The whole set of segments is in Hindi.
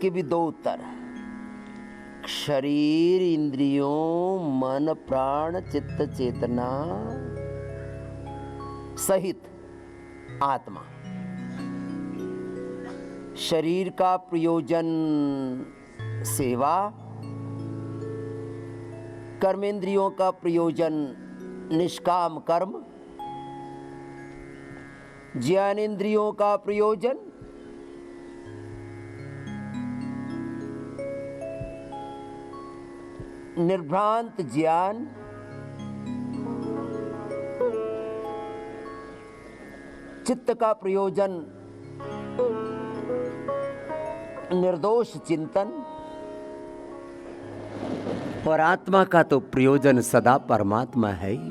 इसके भी दो उत्तर। शरीर, इंद्रियों, मन, प्राण, चित्त, चेतना सहित आत्मा। शरीर का प्रयोजन सेवा, कर्मेंद्रियों का प्रयोजन निष्काम कर्म, ज्ञानेंद्रियों का प्रयोजन निर्भ्रांत ज्ञान, चित्त का प्रयोजन निर्दोष चिंतन, और आत्मा का तो प्रयोजन सदा परमात्मा है ही।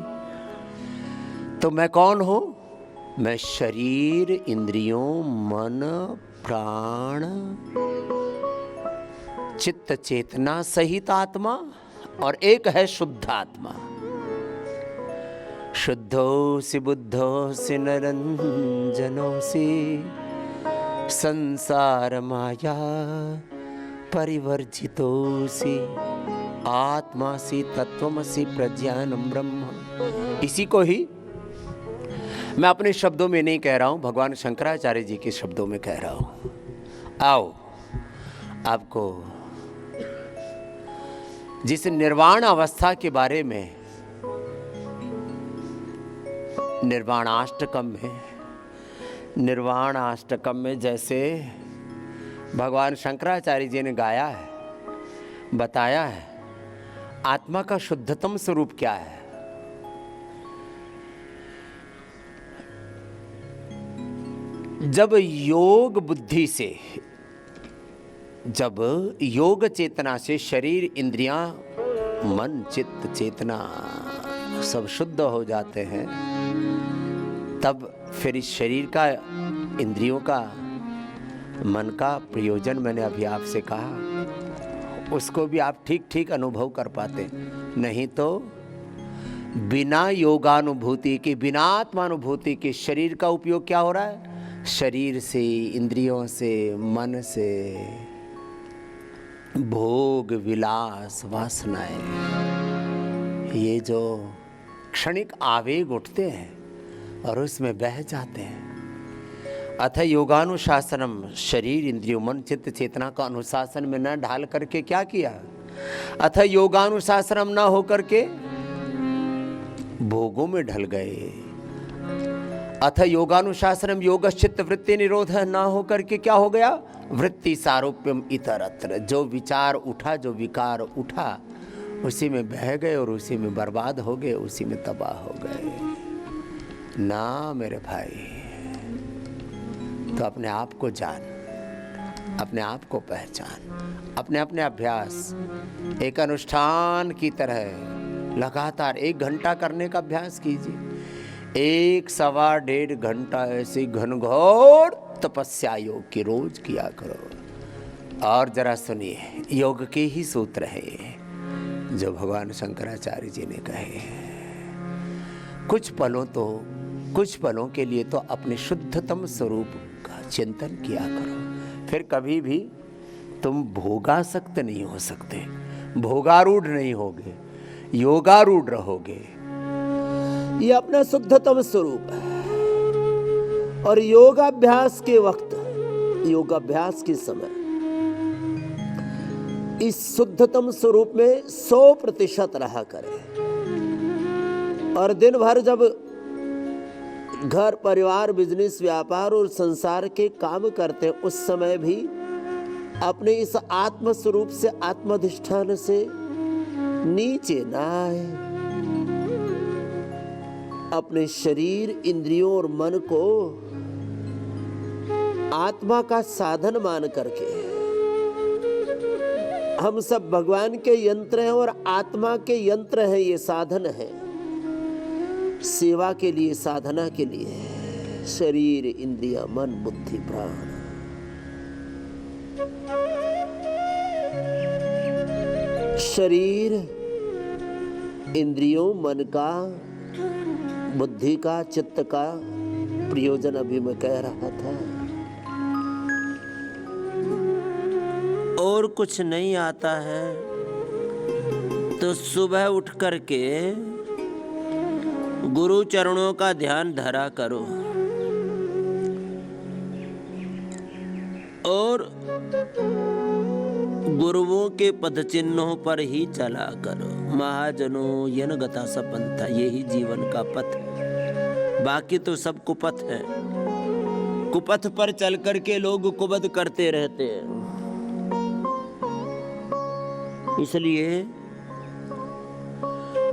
तो मैं कौन हूं? मैं शरीर, इंद्रियों, मन, प्राण, चित्त, चेतना सहित आत्मा, और एक है शुद्ध आत्मा। शुद्धोऽसि बुद्धोऽसि निरंजनोऽसि संसार माया परिवर्जितोऽसि आत्मासि तत्वमसि प्रज्ञानम ब्रह्म। इसी को ही मैं अपने शब्दों में नहीं कह रहा हूं, भगवान शंकराचार्य जी के शब्दों में कह रहा हूं। आओ आपको जिस निर्वाण अवस्था के बारे में निर्वाणाष्टकम में जैसे भगवान शंकराचार्य जी ने गाया है, बताया है, आत्मा का शुद्धतम स्वरूप क्या है। जब योग बुद्धि से, जब योग चेतना से शरीर, इंद्रियां, मन, चित्त, चेतना सब शुद्ध हो जाते हैं, तब फिर इस शरीर का, इंद्रियों का, मन का प्रयोजन मैंने अभी आपसे कहा, उसको भी आप ठीक ठीक अनुभव कर पाते। नहीं तो बिना योगानुभूति के, बिना आत्मानुभूति के शरीर का उपयोग क्या हो रहा है? शरीर से, इंद्रियों से, मन से भोग, विलास, वासनाएं, ये जो क्षणिक आवेग उठते हैं और उसमें बह जाते हैं। अथ योगानुशासनम, शरीर, इंद्रियों, मन, चित्त, चेतना का अनुशासन में न ढाल करके क्या किया? अथ योगानुशासनम न होकर के भोगों में ढल गए। अथ योगानुशासनम योगश्चित्त वृत्ति निरोध न होकर के क्या हो गया? वृत्ति सारूप्यम इतरत्र। जो विचार उठा, जो विकार उठा, उसी में बह गए और उसी में बर्बाद हो गए, उसी में तबाह हो गए। ना मेरे भाई, तो अपने आप को जान, अपने आप को पहचान, अपने अपने अभ्यास एक अनुष्ठान की तरह लगातार 1 घंटा करने का अभ्यास कीजिए। 1 सवा 1.5 घंटा ऐसी घनघोर तपस्या योग की रोज किया करो। और जरा सुनिए, योग के ही सूत्र हैं जो भगवान शंकराचार्य जी ने कहे। कुछ पलों के लिए तो अपने शुद्धतम स्वरूप का चिंतन किया करो। फिर कभी भी तुम भोगासक्त नहीं हो सकते, भोगारूढ़ नहीं होगे, योगारूढ़ रहोगे। ये अपना शुद्धतम स्वरूप है। और योगाभ्यास के वक्त, योगाभ्यास के समय इस शुद्धतम स्वरूप में 100% रहा करें। और दिन भर जब घर, परिवार, बिजनेस, व्यापार और संसार के काम करते हैं, उस समय भी अपने इस आत्म स्वरूप से, आत्माधिष्ठान से नीचे ना आए। अपने शरीर, इंद्रियों और मन को आत्मा का साधन मान करके, हम सब भगवान के यंत्र हैं और आत्मा के यंत्र हैं, ये साधन है सेवा के लिए, साधना के लिए। शरीर, इंद्रिया, मन, बुद्धि, प्राण, शरीर, इंद्रियों, मन का, बुद्धि का, चित्त का प्रयोजन अभी मैं कह रहा था। और कुछ नहीं आता है तो सुबह उठ करके गुरु चरणों का ध्यान धरा करो और गुरुओं के पद चिन्हों पर ही चला करो। महाजनों यन गता सपंथा, यही जीवन का पथ, बाकी तो सब कुपथ है। कुपथ पर चल करके लोग कुबद करते रहते हैं। इसलिए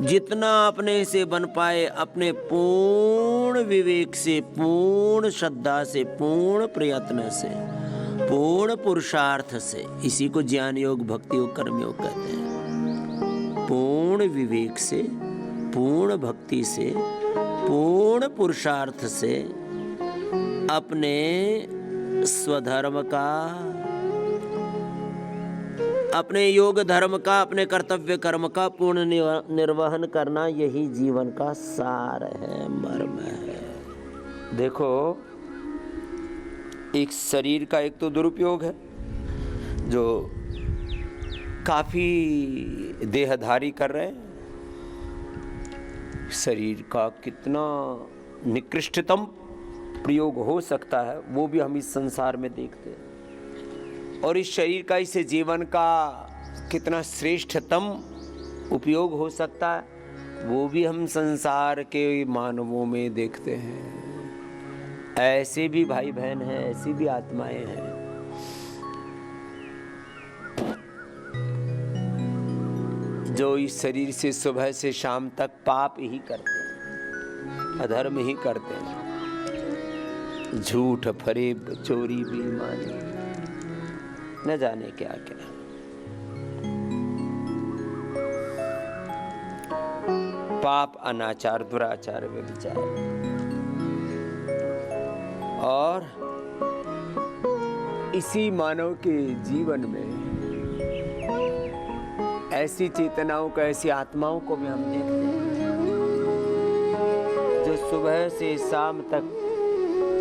जितना अपने से बन पाए अपने पूर्ण विवेक से, पूर्ण श्रद्धा से, पूर्ण प्रयत्न से, पूर्ण पुरुषार्थ से, इसी को ज्ञान योग, भक्ति योग, कर्म योग कहते हैं। पूर्ण विवेक से, पूर्ण भक्ति से, पूर्ण पुरुषार्थ से अपने स्वधर्म का, अपने योग धर्म का, अपने कर्तव्य कर्म का पूर्ण निर्वहन करना, यही जीवन का सार है, मर्म है। देखो, एक शरीर का एक तो दुरुपयोग है जो काफी देहधारी कर रहे हैं। शरीर का कितना निकृष्टतम प्रयोग हो सकता है वो भी हम इस संसार में देखते हैं, और इस शरीर का, इस जीवन का कितना श्रेष्ठतम उपयोग हो सकता है वो भी हम संसार के मानवों में देखते हैं। ऐसे भी भाई बहन हैं, ऐसी भी आत्माएं हैं। जो इस शरीर से सुबह से शाम तक पाप ही करते हैं, अधर्म ही करते हैं, झूठ, फरेब, चोरी, बेईमानी, न जाने क्या क्या। पाप, अनाचार, दुराचार, व्यभिचार, और इसी मानव के जीवन में ऐसी चेतनाओं को, ऐसी आत्माओं को भी हम देखते हैं जो सुबह से शाम तक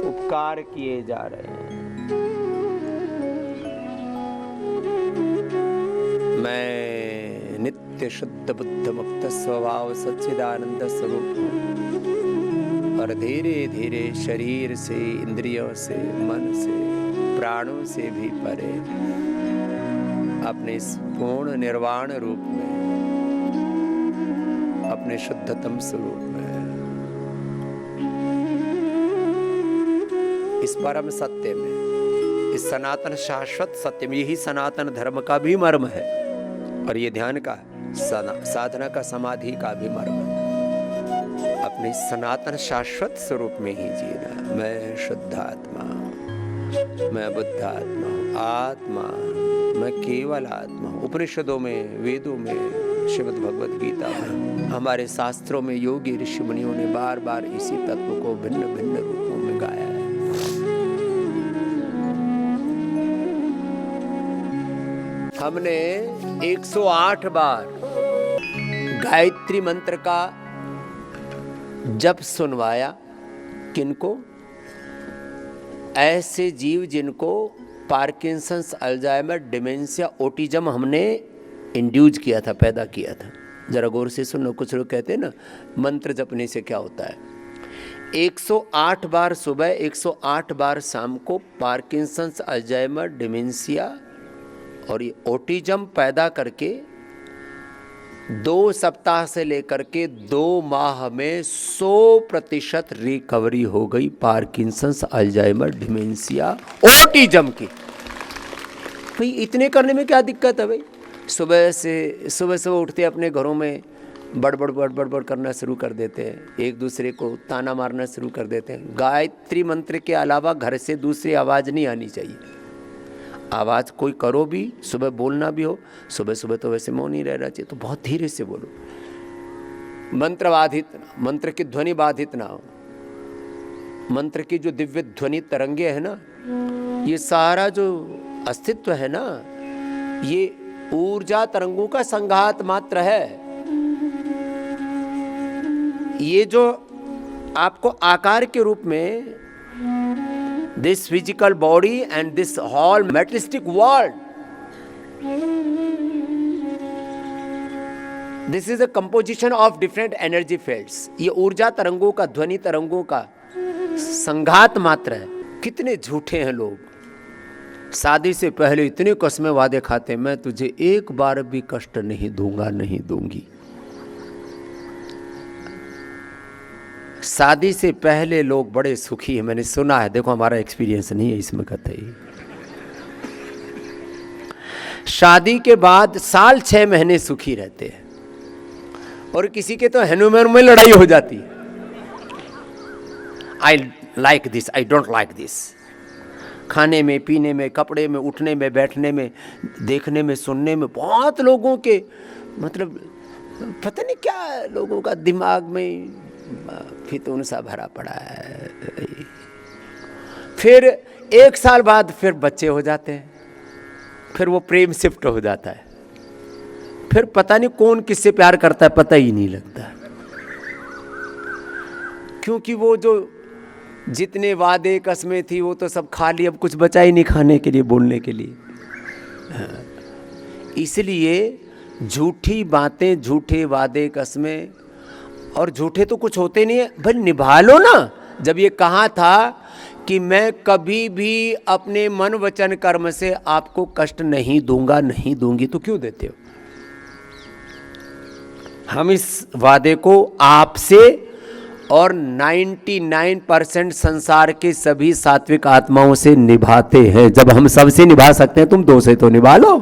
उपकार किए जा रहे हैं। मैं नित्य शुद्ध बुद्ध मुक्त स्वभाव सच्चिदानंद स्वरूप हूँ, और धीरे धीरे शरीर से, इंद्रियों से, मन से, प्राणों से भी परे अपने इस पूर्ण निर्वाण रूप में, अपने शुद्धतम स्वरूप में, इस परम सत्य में, इस सनातन शाश्वत सत्य में, यही सनातन धर्म का भी मर्म है, और ये ध्यान का, साधना का, समाधि का भी मर्म है। अपने सनातन शाश्वत स्वरूप में ही जीना। मैं शुद्धात्मा, मैं बुद्धात्मा हूँ, आत्मा, मैं केवल आत्मा हूँ। उपनिषदों में, वेदों में, श्रीमद् भगवद गीता में, हमारे शास्त्रों में योगी ऋषि मुनियों ने बार बार इसी तत्व को भिन्न भिन्न रूपों में गाया है। हमने 108 बार गायत्री मंत्र का जप सुनवाया। किनको? ऐसे जीव जिनको पार्किंसंस, अल्जाइमर, डिमेंशिया, ओटिज्म हमने इंड्यूज किया था, पैदा किया था। जरा गौर से सुनो, कुछ लोग कहते हैं ना मंत्र जपने से क्या होता है। 108 बार सुबह, 108 बार शाम को पार्किंसंस, अल्जाइमर, डिमेंशिया और ये ओटिज्म पैदा करके 2 सप्ताह से लेकर के 2 माह में 100% रिकवरी हो गई पार्किंसंस, अल्जाइमर, डिमेंशिया, ओटिज्म की। भाई इतने करने में क्या दिक्कत है भाई? सुबह उठते अपने घरों में बड़बड़ करना शुरू कर देते हैं, एक दूसरे को ताना मारना शुरू कर देते हैं। गायत्री मंत्र के अलावा घर से दूसरी आवाज़ नहीं आनी चाहिए। आवाज़ कोई करो भी, सुबह बोलना भी हो, सुबह तो वैसे मौन ही रहना चाहिए, तो बहुत धीरे से बोलो। मंत्र बाधित, मंत्र की ध्वनि बाधित ना हो। मंत्र की जो दिव्य ध्वनि तरंगे है ना, ये सारा जो अस्तित्व है ना, ये ऊर्जा तरंगों का संघात मात्र है। ये जो आपको आकार के रूप में this physical body and this whole materialistic world, this is a composition of different energy fields. ये ऊर्जा तरंगों का, ध्वनि तरंगों का संघात मात्र है। कितने झूठे हैं लोग, शादी से पहले इतने कसमें वादे खाते, मैं तुझे एक बार भी कष्ट नहीं दूंगा, नहीं दूंगी। शादी से पहले लोग बड़े सुखी हैं, मैंने सुना है, देखो हमारा एक्सपीरियंस नहीं है इसमें कतई। शादी के बाद साल 6 महीने सुखी रहते हैं, और किसी के तो हनीमून में लड़ाई हो जाती है। I like this, I don't like this. खाने में, पीने में, कपड़े में, उठने में, बैठने में, देखने में, सुनने में, बहुत लोगों के मतलब पता नहीं क्या लोगों का दिमाग में फितून सा भरा पड़ा है। फिर 1 साल बाद फिर बच्चे हो जाते हैं, फिर वो प्रेम शिफ्ट हो जाता है, फिर पता नहीं कौन किससे प्यार करता है, पता ही नहीं लगता। क्योंकि वो जो जितने वादे कसमें थी वो तो सब खा ली, अब कुछ बचा ही नहीं खाने के लिए, बोलने के लिए। इसलिए झूठी बातें, झूठे वादे कसमें, और झूठे तो कुछ होते नहीं है भाई, निभा लो ना। जब ये कहा था कि मैं कभी भी अपने मन वचन कर्म से आपको कष्ट नहीं दूंगा, नहीं दूंगी, तो क्यों देते हो? हम इस वादे को आपसे और 99% संसार के सभी सात्विक आत्माओं से निभाते हैं। जब हम सबसे निभा सकते हैं, तुम 2 से तो निभा लो।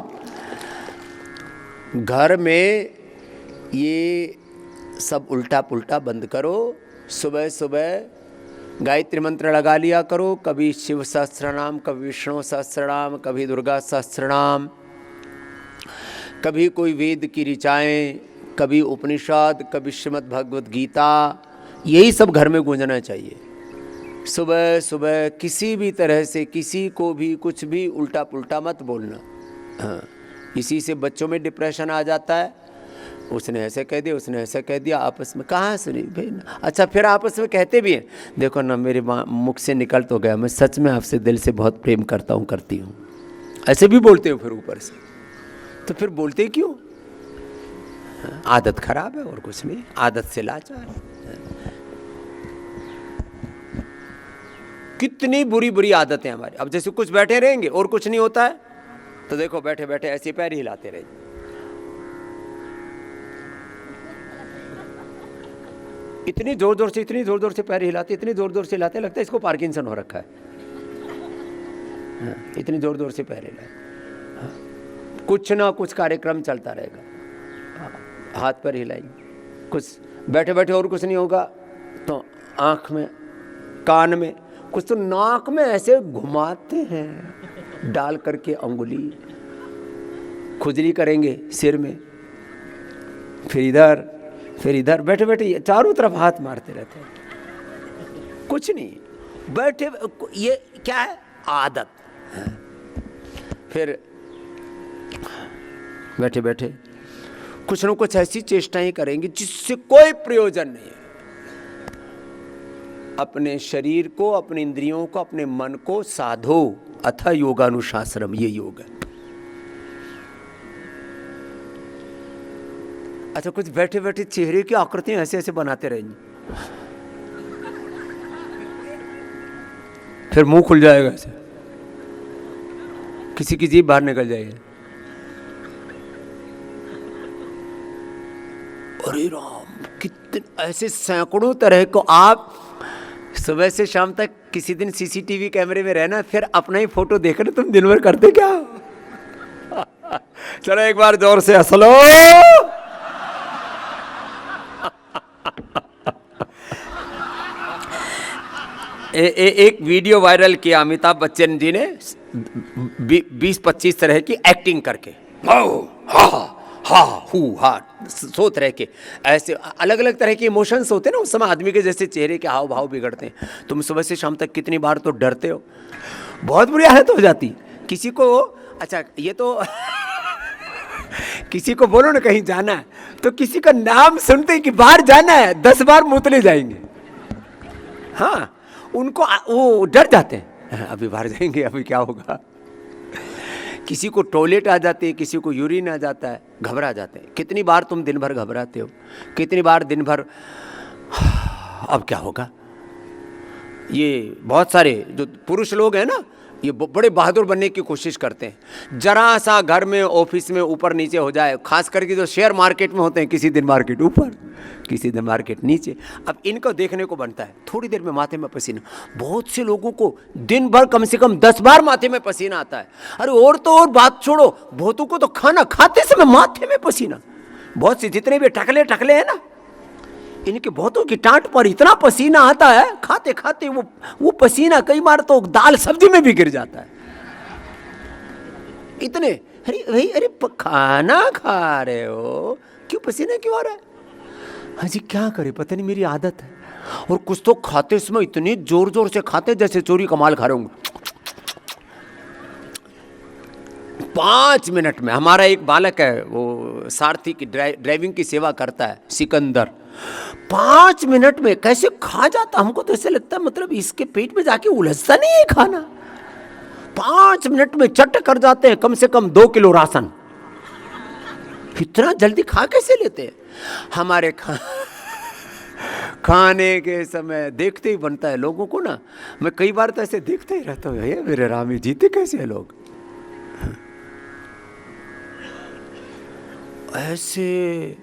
घर में ये सब उल्टा पुल्टा बंद करो। सुबह सुबह गायत्री मंत्र लगा लिया करो, कभी शिव सहस्त्रनाम, कभी विष्णु सहस्त्रनाम, कभी दुर्गा सहस्त्रनाम, कभी कोई वेद की ऋचाएँ, कभी उपनिषद, कभी श्रीमद् भगवद गीता, यही सब घर में गूंजना चाहिए। सुबह सुबह किसी भी तरह से किसी को भी कुछ भी उल्टा पुल्टा मत बोलना। हाँ, इसी से बच्चों में डिप्रेशन आ जाता है। उसने ऐसे कह दिया, उसने ऐसे कह दिया, आपस में कहाँ सुनी भाई। अच्छा, फिर आपस में कहते भी हैं, देखो ना मेरे मुख से निकल तो गया, मैं सच में आपसे दिल से बहुत प्रेम करता हूँ, करती हूँ, ऐसे भी बोलते हो फिर ऊपर से। तो फिर बोलते क्यों? आदत खराब है और कुछ नहीं, आदत से लाचार। कितनी बुरी बुरी आदतें हमारी। अब जैसे कुछ बैठे रहेंगे और कुछ नहीं होता है, तो देखो बैठे बैठे ऐसे पैर हिलाते रहेंगे। इतनी जोर जोर से, इतनी जोर जोर से पैर हिलाते, इतनी जोर जोर से हिलाते, लगता है इसको पार्किंसन हो रखा है। इतनी जोर जोर से पैर हिलाए, कुछ ना कुछ कार्यक्रम चलता रहेगा। हाथ पर हिलाएंगे, कुछ बैठे बैठे और कुछ नहीं होगा तो आँख में, कान में, कुछ तो नाक में ऐसे घुमाते हैं डाल करके अंगुली, खुजली करेंगे सिर में, फिर इधर बैठे बैठे चारों तरफ हाथ मारते रहते हैं। कुछ नहीं, बैठे, ये क्या है? आदत। फिर बैठे बैठे कुछ न कुछ ऐसी चेष्टाएं करेंगे जिससे कोई प्रयोजन नहीं है। अपने शरीर को, अपने इंद्रियों को, अपने मन को साधो। अथ योगानुशासनम, ये योग है। अच्छा, कुछ बैठे बैठे चेहरे की आकृतियां ऐसे ऐसे बनाते रहेंगे, फिर मुंह खुल जाएगा ऐसे, किसी की जीभ बाहर निकल जाएगी। अरे राम, कितने ऐसे सैकड़ों तरह को। आप सुबह से शाम तक किसी दिन सीसीटीवी कैमरे में रहना, फिर अपना ही फोटो देखना, तुम दिन भर करते क्या? चलो एक बार जोर से हंस लो। एक वीडियो वायरल किया अमिताभ बच्चन जी ने 20-25 तरह की एक्टिंग करके, सोच रहे के ऐसे अलग अलग तरह के इमोशंस होते हैं ना उस समय आदमी के, जैसे चेहरे के हाव भाव बिगड़ते हैं। तुम सुबह से शाम तक कितनी बार तो डरते हो, बहुत बुरी हालत हो जाती किसी को। अच्छा, ये तो किसी को बोलो ना कहीं जाना है, तो किसी का नाम सुनते कि बाहर जाना है, 10 बार मुतले जाएंगे। हाँ, उनको वो डर जाते हैं, अभी बाहर जाएंगे, अभी क्या होगा। किसी को टॉयलेट आ जाती है, किसी को यूरिन आ जाता है, घबरा जाते हैं। कितनी बार तुम दिन भर घबराते हो? कितनी बार दिन भर अब क्या होगा? ये बहुत सारे जो पुरुष लोग हैं ना, ये बड़े बहादुर बनने की कोशिश करते हैं। जरा सा घर में, ऑफिस में ऊपर नीचे हो जाए, खास करके जो शेयर मार्केट में होते हैं, किसी दिन मार्केट ऊपर, किसी दिन मार्केट नीचे, अब इनको देखने को बनता है। थोड़ी देर में माथे में पसीना। बहुत से लोगों को दिन भर कम से कम 10 बार माथे में पसीना आता है। अरे और तो और बात छोड़ो, बहुतों को तो खाना खाते समय माथे में पसीना। बहुत से जितने भी टकले टकले हैं ना, इनके बहुतों की टांट पर इतना पसीना आता है, खाते खाते वो पसीना कई बार तो दाल सब्जी में भी गिर जाता है। इतने, अरे भाई, अरे खाना खा रहे हो, क्यों पसीना क्यों आ रहा है? हाँ जी, क्या करे, पता नहीं, मेरी आदत है। और कुछ तो खाते समय इतनी जोर जोर से खाते जैसे चोरी कमाल खा रहे होंगे। 5 मिनट में, हमारा एक बालक है, वो सारथी की ड्राइविंग की सेवा करता है, सिकंदर, 5 मिनट में कैसे खा जाता। हमको तो ऐसे लगता है मतलब इसके पेट में जाके उलझता नहीं है खाना। 5 मिनट में चट कर जाते हैं कम से कम 2 किलो राशन। इतना जल्दी खा कैसे लेते हैं? हमारे खाने के समय देखते ही बनता है लोगों को ना। मैं कई बार तो ऐसे देखते ही रहता हूँ, ये मेरे रामी, जीते कैसे हैं लोग ऐसे।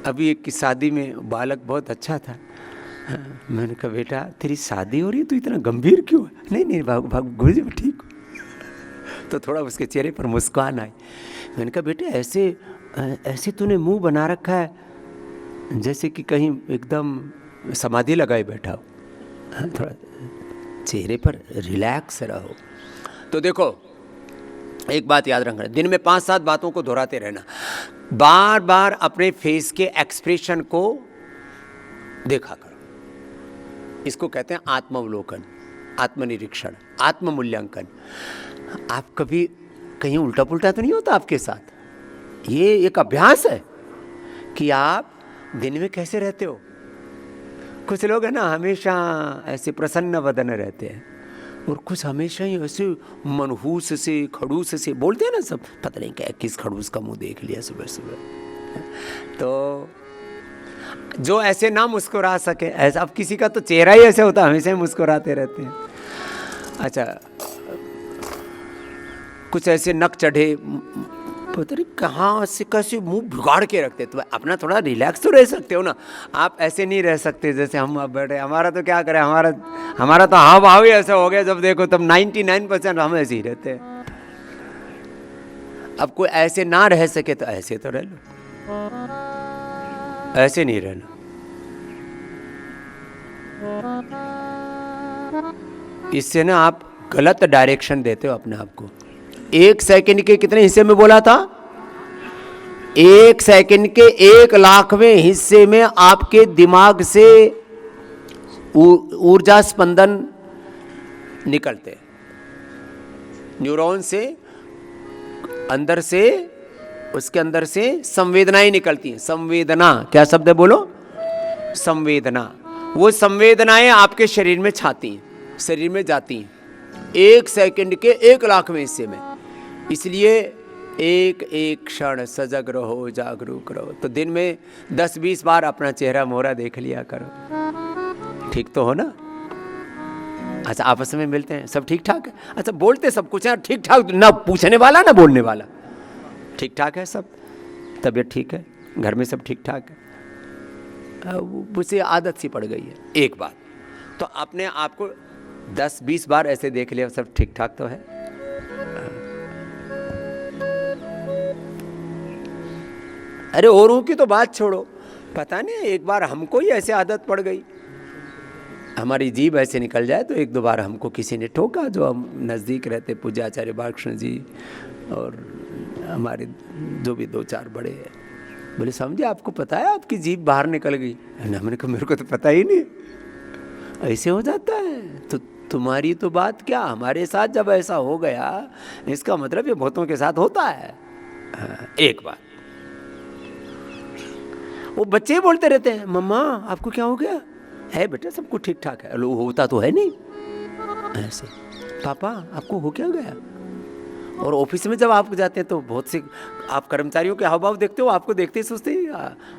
अभी एक की शादी में बालक बहुत अच्छा था। मैंने कहा, बेटा तेरी शादी हो रही है, तू इतना गंभीर क्यों है? नहीं नहीं गुरु जी, मैं ठीक हूँ। तो थोड़ा उसके चेहरे पर मुस्कान आई। मैंने कहा, बेटे ऐसे तूने मुंह बना रखा है जैसे कि कहीं एकदम समाधि लगाए बैठा हो। थोड़ा चेहरे पर रिलैक्स रहो। तो देखो, एक बात याद रखना, दिन में 5-7 बातों को दोहराते रहना। बार बार अपने फेस के एक्सप्रेशन को देखा करो। इसको कहते हैं आत्मावलोकन, आत्मनिरीक्षण, आत्ममूल्यांकन। आप कभी कहीं उल्टा पुल्टा तो नहीं होता आपके साथ? ये एक अभ्यास है कि आप दिन में कैसे रहते हो। कुछ लोग है ना, हमेशा ऐसे प्रसन्न वदन रहते हैं, और कुछ हमेशा ही ऐसे मनहूस से, खड़ूस से बोलते हैं ना सब। पता नहीं क्या, किस खड़ूस का मुंह देख लिया सुबह सुबह। तो जो ऐसे ना मुस्कुरा सके, ऐसा, अब किसी का तो चेहरा ही ऐसे होता है, हमेशा ही मुस्कुराते रहते हैं। अच्छा, कुछ ऐसे नक चढ़े, पता नहीं कहाँ से कैसे मुंह बिगाड़ के रखते। तो अपना थोड़ा रिलैक्स तो रह सकते हो ना। आप ऐसे नहीं रह सकते जैसे हम अब बैठे। हमारा तो क्या करें, हमारा तो हाव भाव ही ऐसा हो गया, जब देखो तब 99% हम ऐसे ही रहते हैं। अब कोई ऐसे ना रह सके तो ऐसे तो रह लो, ऐसे नहीं रहना। इससे ना आप गलत डायरेक्शन देते हो अपने आप को। 1 सेकंड के कितने हिस्से में बोला था? 1 सेकंड के 1,00,000वें हिस्से में आपके दिमाग से ऊर्जा स्पंदन निकलते, न्यूरॉन से अंदर से, उसके अंदर से संवेदनाएं निकलती हैं। संवेदना, क्या शब्द है बोलो? संवेदना। वो संवेदनाएं आपके शरीर में छाती हैं, शरीर में जाती हैं 1 सेकंड के 1,00,000वें हिस्से में। इसलिए एक एक क्षण सजग रहो, जागरूक रहो। तो दिन में 10-20 बार अपना चेहरा मोहरा देख लिया करो। ठीक तो हो ना? अच्छा, आपस में मिलते हैं, सब ठीक ठाक है? अच्छा, बोलते सब कुछ है ठीक ठाक, ना पूछने वाला ना बोलने वाला, ठीक ठाक है सब? तबीयत ठीक है, घर में सब ठीक ठाक है? उसे आदत सी पड़ गई है। एक बात तो अपने आप को 10-20 बार ऐसे देख लिया, सब ठीक ठाक तो है। अरे औरों की तो बात छोड़ो, पता नहीं एक बार हमको ही ऐसे आदत पड़ गई, हमारी जीभ ऐसे निकल जाए तो 1-2 बार हमको किसी ने टोका, जो हम नज़दीक रहते, पूज्याचार्य बालकृष्ण जी और हमारे जो भी 2-4 बड़े हैं, बोले समझे आपको पता है आपकी जीभ बाहर निकल गई? हमने कहा मेरे को तो पता ही नहीं, ऐसे हो जाता है। तो तुम्हारी तो बात क्या, हमारे साथ जब ऐसा हो गया, इसका मतलब ये बहुतों के साथ होता है। एक बात, वो बच्चे बोलते रहते हैं, मम्मा आपको क्या हो गया? है बेटा सब कुछ ठीक ठाक है। लो, होता तो है नहीं ऐसे। पापा आपको हो क्या गया? और ऑफिस में जब आप जाते हैं तो बहुत से आप कर्मचारियों के हाव भाव देखते हो, आपको देखते ही सोचते हैं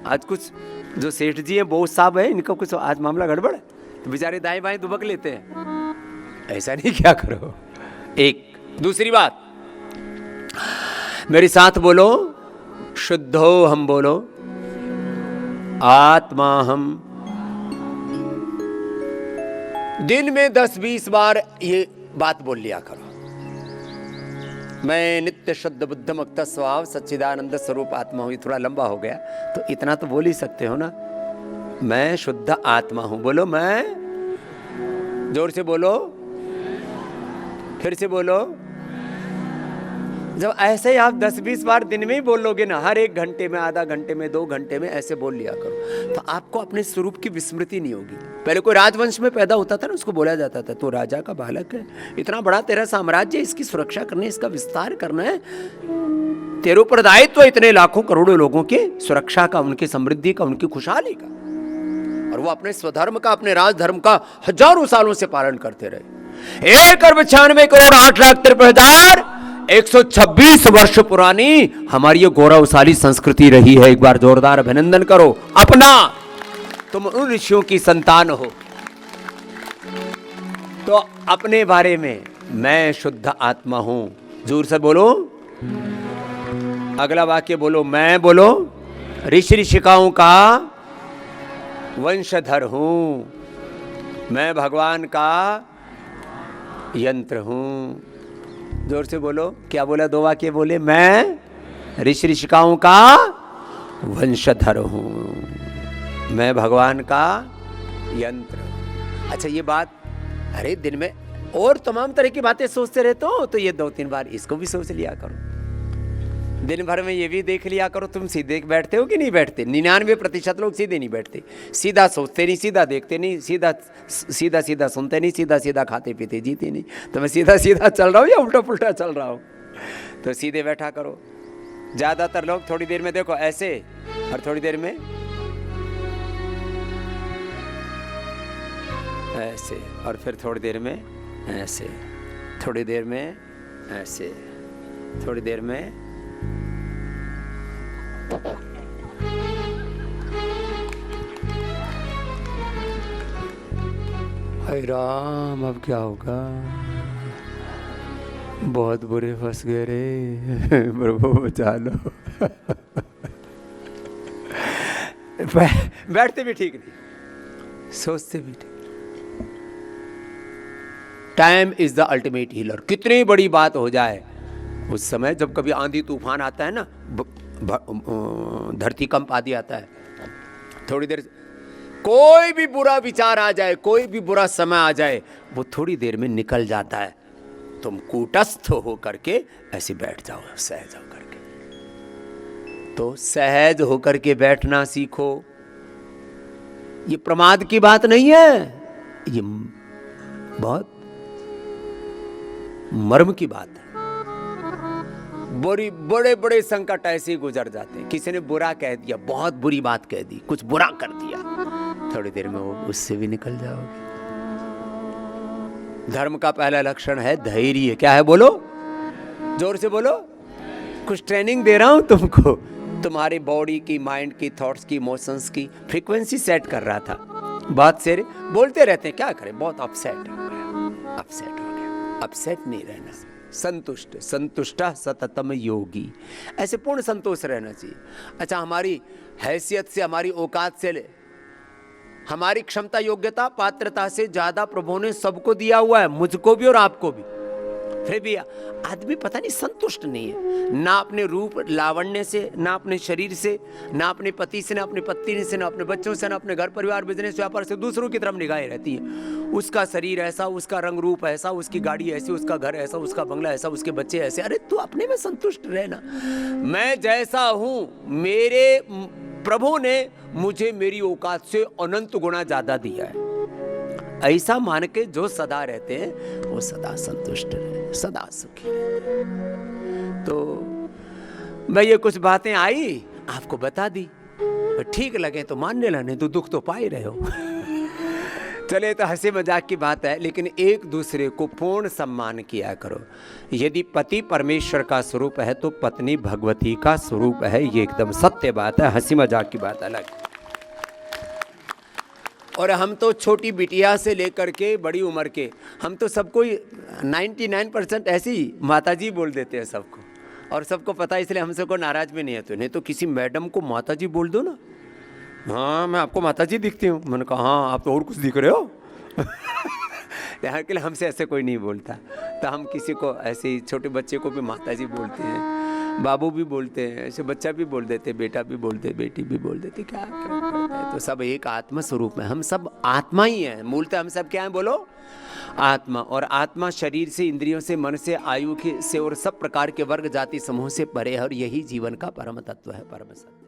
आज कुछ जो सेठ जी हैं, बोस साहब हैं, इनका कुछ आज मामला गड़बड़ है, तो बेचारे दाएं बाएं दुबक लेते हैं। ऐसा नहीं क्या करो। एक दूसरी बात, मेरे साथ बोलो, शुद्धो हम बोलो, आत्मा हम। दिन में 10-20 बार ये बात बोल लिया करो। मैं नित्य शुद्ध बुद्ध मुक्त स्वभाव सच्चिदानंद स्वरूप आत्मा हूं। ये थोड़ा लंबा हो गया तो इतना तो बोल ही सकते हो ना। मैं शुद्ध आत्मा हूं। बोलो, मैं। जोर से बोलो, फिर से बोलो। जब ऐसे ही आप 10-20 बार दिन में ही बोल लोगे ना, हर 1 घंटे में, आधा घंटे में, 2 घंटे में ऐसे बोल लिया करो, तो आपको अपने स्वरूप की विस्मृति नहीं होगी। पहले कोई राजवंश में पैदा होता था ना, उसको बोला जाता था तो राजा का बालक है, इतना बड़ा तेरा साम्राज्य, इसकी सुरक्षा करनी, इसका विस्तार करना है, तेरे ऊपर दायित्व है इतने लाखों करोड़ों लोगों के सुरक्षा का, उनकी समृद्धि का, उनकी खुशहाली का। और वो अपने स्वधर्म का, अपने राजधर्म का हजारों सालों से पालन करते रहे। 1,96,63,126 वर्ष पुरानी हमारी ये गौरवशाली संस्कृति रही है। एक बार जोरदार अभिनंदन करो अपना। तुम उन ऋषियों की संतान हो, तो अपने बारे में मैं शुद्ध आत्मा हूं जोर से बोलो। अगला वाक्य बोलो, मैं बोलो ऋषि ऋषिकाओं का वंशधर हूं, मैं भगवान का यंत्र हूं। जोर से बोलो। क्या बोला? 2 वाक्य बोले, मैं ऋषि ऋषिकाओं का वंशधर हूं, मैं भगवान का यंत्र। अच्छा ये बात, अरे दिन में और तमाम तरह की बातें सोचते रहते हो तो ये 2-3 बार इसको भी सोच लिया करो। दिन भर में ये भी देख लिया करो, तुम सीधे बैठते हो कि नहीं बैठते? 99% लोग सीधे नहीं बैठते, सीधा सोचते नहीं, सीधा देखते नहीं, सीधा सुनते नहीं, सीधा खाते पीते जीते नहीं। तो मैं सीधा चल रहा हूँ या उल्टा पुल्टा चल रहा हूँ? तो सीधे बैठा करो। ज़्यादातर लोग थोड़ी देर में देखो ऐसे, और थोड़ी देर में ऐसे, और फिर थोड़ी देर में ऐसे, थोड़ी देर में ऐसे, थोड़ी देर में। हाय राम, अब क्या होगा? बहुत बुरे फंस गए रे, प्रभु बचा लो। बैठते भी ठीक नहीं, सोचते भी ठीक। Time is the ultimate healer. कितनी बड़ी बात हो जाए, उस समय जब कभी आंधी तूफान आता है ना, धरती कंप आदि आता है, थोड़ी देर कोई भी बुरा विचार आ जाए, कोई भी बुरा समय आ जाए, वो थोड़ी देर में निकल जाता है। तुम कूटस्थ हो करके ऐसे बैठ जाओ, सहज होकर के। तो सहज होकर के बैठना सीखो। ये प्रमाद की बात नहीं है, ये बहुत मर्म की बात है। बड़े बड़े संकट ऐसे ही गुजर जाते हैं। किसी ने बुरा कह दिया, बहुत बुरी बात कह दी, कुछ बुरा कर दिया, थोड़ी देर में वो उससे भी निकल जाओगे। धर्म का पहला लक्षण है धैर्य। क्या है? बोलो, जोर से बोलो। कुछ ट्रेनिंग दे रहा हूं तुमको, तुम्हारी बॉडी की, माइंड की, थॉट्स की, इमोशंस की फ्रीक्वेंसी सेट कर रहा था। बहुत से बोलते रहते हैं, क्या करें, बहुत अपसेट हो गया, अपसेट हो गया। अपसेट नहीं रहना, संतुष्ट, संतुष्टा सततम योगी, ऐसे पूर्ण संतोष रहना चाहिए। अच्छा, हमारी हैसियत से, हमारी औकात से, हमारी क्षमता, योग्यता, पात्रता से ज्यादा प्रभु ने सबको दिया हुआ है, मुझको भी और आपको भी। फिर भी आदमी पता नहीं संतुष्ट नहीं है, ना अपने रूप लावण्य से, ना अपने शरीर से, ना अपने पति से, ना अपनी पत्नी से, ना अपने बच्चों से, ना अपने घर परिवार, बिजनेस, व्यापार से। दूसरों की तरफ निगाहें रहती हैं। उसका शरीर ऐसा, उसका रंग रूप ऐसा, उसकी गाड़ी ऐसी, उसका घर ऐसा, उसका बंगला ऐसा, उसके बच्चे ऐसे। अरे तू अपने में संतुष्ट रहना। मैं जैसा हूं, मेरे प्रभु ने मुझे मेरी औकात से अनंत गुना ज्यादा दिया है। ऐसा मान के जो सदा रहते हैं वो सदा संतुष्ट रहे, सदा सुखी रहे। तो मैं ये कुछ बातें आई आपको बता दी, ठीक लगे तो मान लेना, नहीं तो दुख तो पा ही रहे हो। चले तो हंसी मजाक की बात है, लेकिन एक दूसरे को पूर्ण सम्मान किया करो। यदि पति परमेश्वर का स्वरूप है तो पत्नी भगवती का स्वरूप है, ये एकदम सत्य बात है, हंसी मजाक की बात अलग। और हम तो छोटी बिटिया से लेकर के बड़ी उम्र के, हम तो सबको 99% ऐसे ही माता जी बोल देते हैं सबको, और सबको पता है, इसलिए हमसे को नाराज भी नहीं है। तो नहीं तो किसी मैडम को माता जी बोल दो ना, हाँ मैं आपको माता जी दिखती हूँ, मैंने कहा हाँ आप तो और कुछ दिख रहे हो। यहाँ के लिए हमसे ऐसे कोई नहीं बोलता, तो हम किसी को ऐसे ही छोटे बच्चे को भी माता जी बोलते हैं, बाबू भी बोलते हैं, ऐसे बच्चा भी बोल देते, बेटा भी बोलते, बेटी भी बोल देते, क्या करते हैं। तो सब एक आत्मा स्वरूप में, हम सब आत्मा ही हैं, मूलतः हम सब क्या हैं बोलो, आत्मा। और आत्मा शरीर से, इंद्रियों से, मन से, आयु से और सब प्रकार के वर्ग जाति समूह से परे है, और यही जीवन का परम तत्व है, परम सत्य।